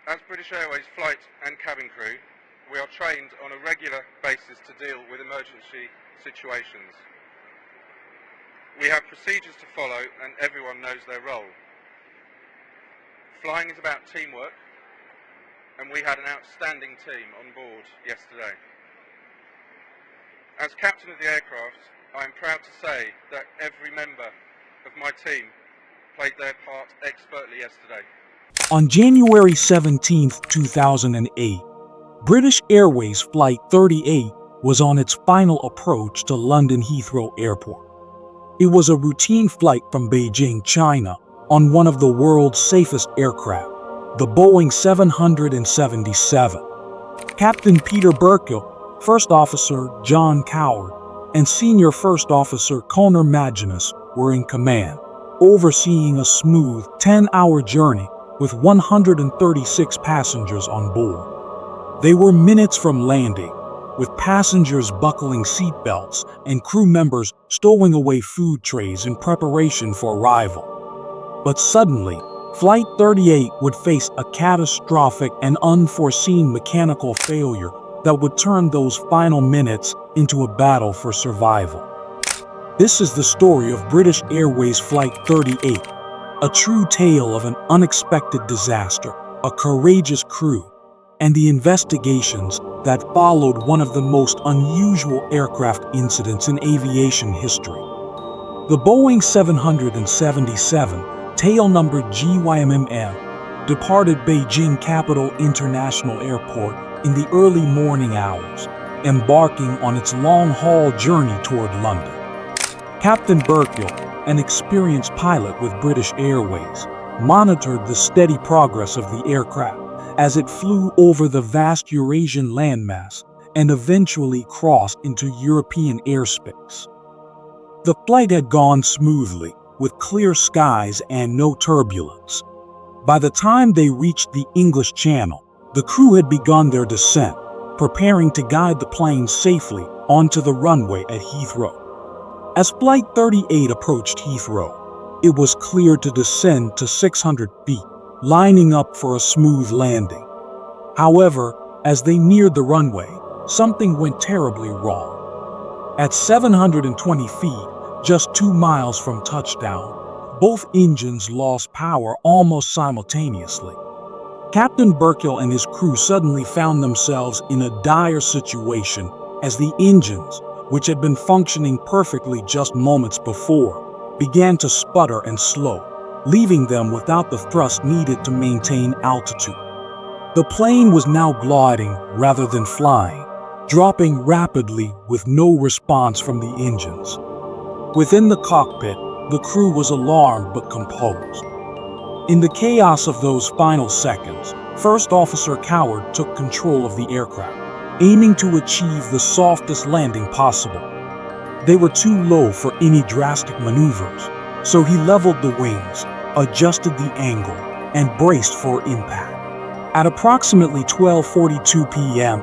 As British Airways flight and cabin crew, we are trained on a regular basis to deal with emergency situations. We have procedures to follow and everyone knows their role. Flying is about teamwork, and we had an outstanding team on board yesterday. As captain of the aircraft, I am proud to say that every member of my team played their part expertly yesterday. On January 17, 2008, British Airways Flight 38 was on its final approach to London Heathrow Airport. It was a routine flight from Beijing, China, on one of the world's safest aircraft, the Boeing 777. Captain Peter Burkill, First Officer John Coward, and Senior First Officer Conor Maginnis were in command, overseeing a smooth 10-hour journey with 136 passengers on board. They were minutes from landing, with passengers buckling seatbelts and crew members stowing away food trays in preparation for arrival. But suddenly, Flight 38 would face a catastrophic and unforeseen mechanical failure that would turn those final minutes into a battle for survival. This is the story of British Airways Flight 38, a true tale of an unexpected disaster, a courageous crew, and the investigations that followed one of the most unusual aircraft incidents in aviation history. The Boeing 777, tail number GYMMM, departed Beijing Capital International Airport in the early morning hours, embarking on its long-haul journey toward London. Captain Burkill, an experienced pilot with British Airways, monitored the steady progress of the aircraft as it flew over the vast Eurasian landmass and eventually crossed into European airspace. The flight had gone smoothly, with clear skies and no turbulence. By the time they reached the English Channel, the crew had begun their descent, preparing to guide the plane safely onto the runway at Heathrow. As Flight 38 approached Heathrow, it was clear to descend to 600 feet, lining up for a smooth landing. However, as they neared the runway, something went terribly wrong. At 720 feet, just 2 miles from touchdown, both engines lost power almost simultaneously. Captain Burkill and his crew suddenly found themselves in a dire situation as the engines, which had been functioning perfectly just moments before, began to sputter and slow, leaving them without the thrust needed to maintain altitude. The plane was now gliding rather than flying, dropping rapidly with no response from the engines. Within the cockpit, the crew was alarmed but composed. In the chaos of those final seconds, First Officer Coward took control of the aircraft, aiming to achieve the softest landing possible. They were too low for any drastic maneuvers, so he leveled the wings, adjusted the angle, and braced for impact. At approximately 12:42 p.m.,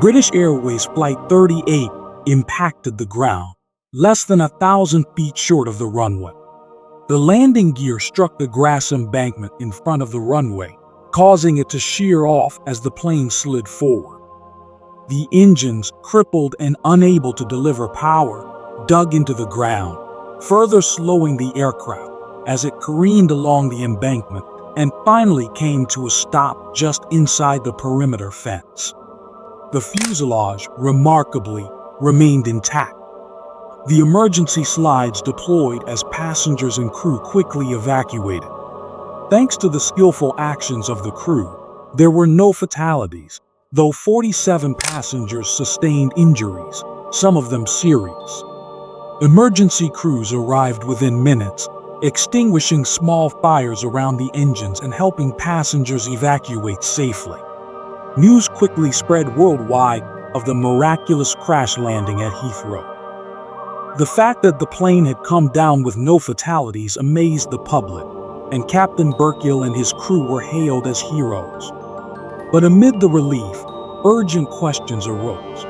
British Airways Flight 38 impacted the ground, less than 1,000 feet short of the runway. The landing gear struck the grass embankment in front of the runway, causing it to shear off as the plane slid forward. The engines, crippled and unable to deliver power, dug into the ground, further slowing the aircraft as it careened along the embankment and finally came to a stop just inside the perimeter fence. The fuselage, remarkably, remained intact. The emergency slides deployed as passengers and crew quickly evacuated. Thanks to the skillful actions of the crew, there were no fatalities, though 47 passengers sustained injuries, some of them serious. Emergency crews arrived within minutes, extinguishing small fires around the engines and helping passengers evacuate safely. News quickly spread worldwide of the miraculous crash landing at Heathrow. The fact that the plane had come down with no fatalities amazed the public, and Captain Burkill and his crew were hailed as heroes. But amid the relief, urgent questions arose.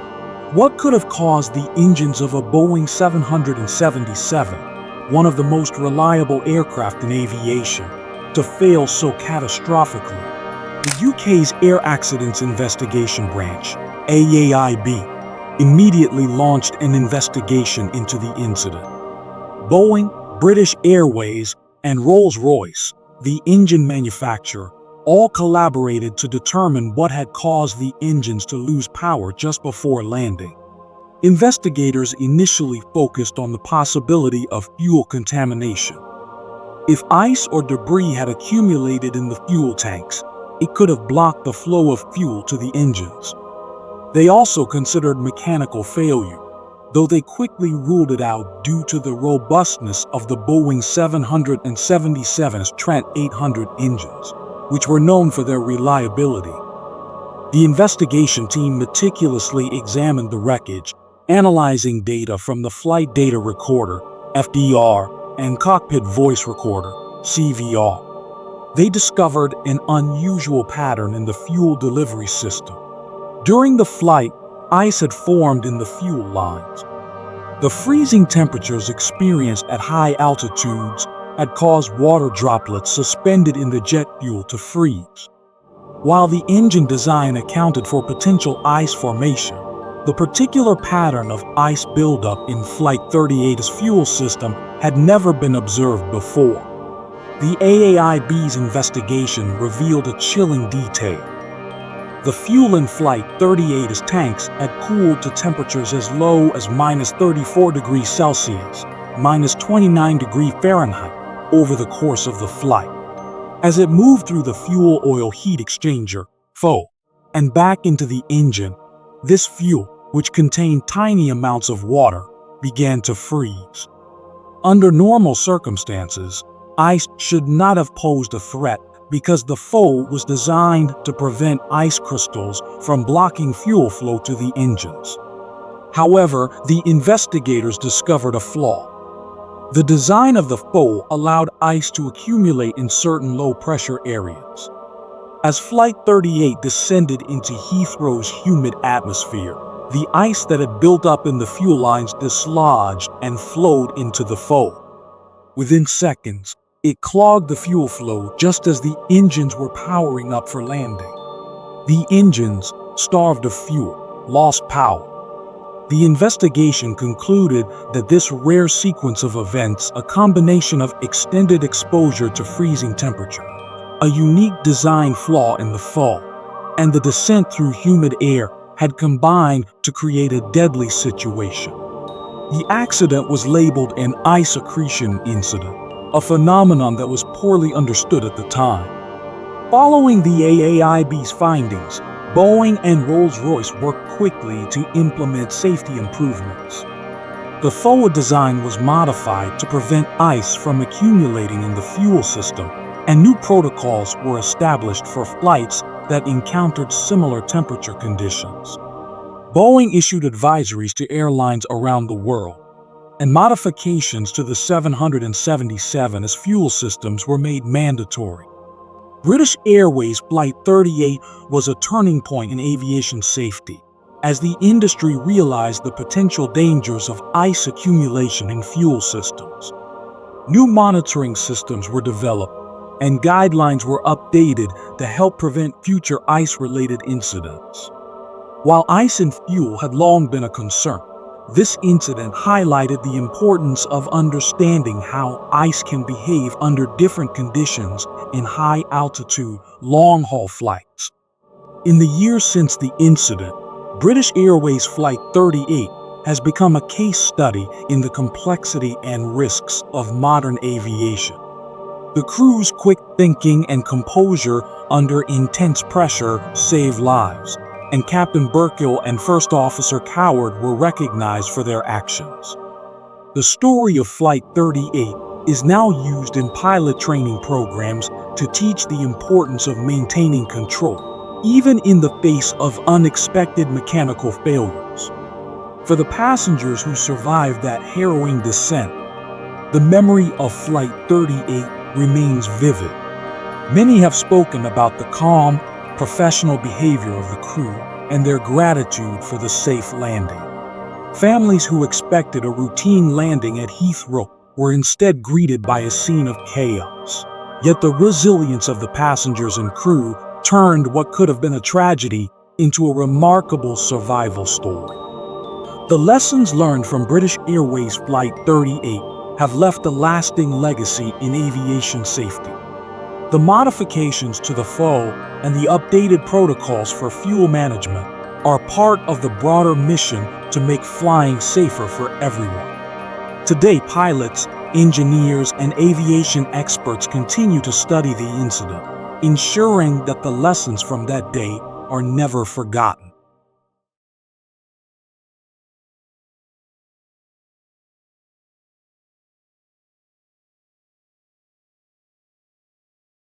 What could have caused the engines of a Boeing 777, one of the most reliable aircraft in aviation, to fail so catastrophically? The UK's Air Accidents Investigation Branch, AAIB, immediately launched an investigation into the incident. Boeing, British Airways, and Rolls-Royce, the engine manufacturer, all collaborated to determine what had caused the engines to lose power just before landing. Investigators initially focused on the possibility of fuel contamination. If ice or debris had accumulated in the fuel tanks, it could have blocked the flow of fuel to the engines. They also considered mechanical failure, though they quickly ruled it out due to the robustness of the Boeing 777's Trent 800 engines, which were known for their reliability. The investigation team meticulously examined the wreckage, analyzing data from the flight data recorder, FDR, and cockpit voice recorder, CVR. They discovered an unusual pattern in the fuel delivery system. During the flight, ice had formed in the fuel lines. The freezing temperatures experienced at high altitudes had caused water droplets suspended in the jet fuel to freeze. While the engine design accounted for potential ice formation, the particular pattern of ice buildup in Flight 38's fuel system had never been observed before. The AAIB's investigation revealed a chilling detail. The fuel in Flight 38's tanks had cooled to temperatures as low as -34 degrees Celsius, -29 degrees Fahrenheit, over the course of the flight. As it moved through the fuel oil heat exchanger, FO, and back into the engine, this fuel, which contained tiny amounts of water, began to freeze. Under normal circumstances, ice should not have posed a threat because the FO was designed to prevent ice crystals from blocking fuel flow to the engines. However, the investigators discovered a flaw. The design of the FO allowed ice to accumulate in certain low-pressure areas. As Flight 38 descended into Heathrow's humid atmosphere, the ice that had built up in the fuel lines dislodged and flowed into the FO. Within seconds, it clogged the fuel flow just as the engines were powering up for landing. The engines, starved of fuel, lost power. The investigation concluded that this rare sequence of events, a combination of extended exposure to freezing temperature, a unique design flaw in the FO, and the descent through humid air had combined to create a deadly situation. The accident was labeled an ice accretion incident, a phenomenon that was poorly understood at the time. Following the AAIB's findings, Boeing and Rolls-Royce worked quickly to implement safety improvements. The FOA design was modified to prevent ice from accumulating in the fuel system, and new protocols were established for flights that encountered similar temperature conditions. Boeing issued advisories to airlines around the world, and modifications to the 777's fuel systems were made mandatory. British Airways Flight 38 was a turning point in aviation safety, as the industry realized the potential dangers of ice accumulation in fuel systems. New monitoring systems were developed, and guidelines were updated to help prevent future ice-related incidents. While ice in fuel had long been a concern, this incident highlighted the importance of understanding how ice can behave under different conditions in high-altitude, long-haul flights. In the years since the incident, British Airways Flight 38 has become a case study in the complexity and risks of modern aviation. The crew's quick thinking and composure under intense pressure saved lives, and Captain Burkill and First Officer Coward were recognized for their actions. The story of Flight 38 is now used in pilot training programs to teach the importance of maintaining control, even in the face of unexpected mechanical failures. For the passengers who survived that harrowing descent, the memory of Flight 38 remains vivid. Many have spoken about the calm, professional behavior of the crew and their gratitude for the safe landing. Families who expected a routine landing at Heathrow were instead greeted by a scene of chaos. Yet the resilience of the passengers and crew turned what could have been a tragedy into a remarkable survival story. The lessons learned from British Airways Flight 38 have left a lasting legacy in aviation safety. The modifications to the FOE and the updated protocols for fuel management are part of the broader mission to make flying safer for everyone. Today, pilots, engineers, and aviation experts continue to study the incident, ensuring that the lessons from that day are never forgotten.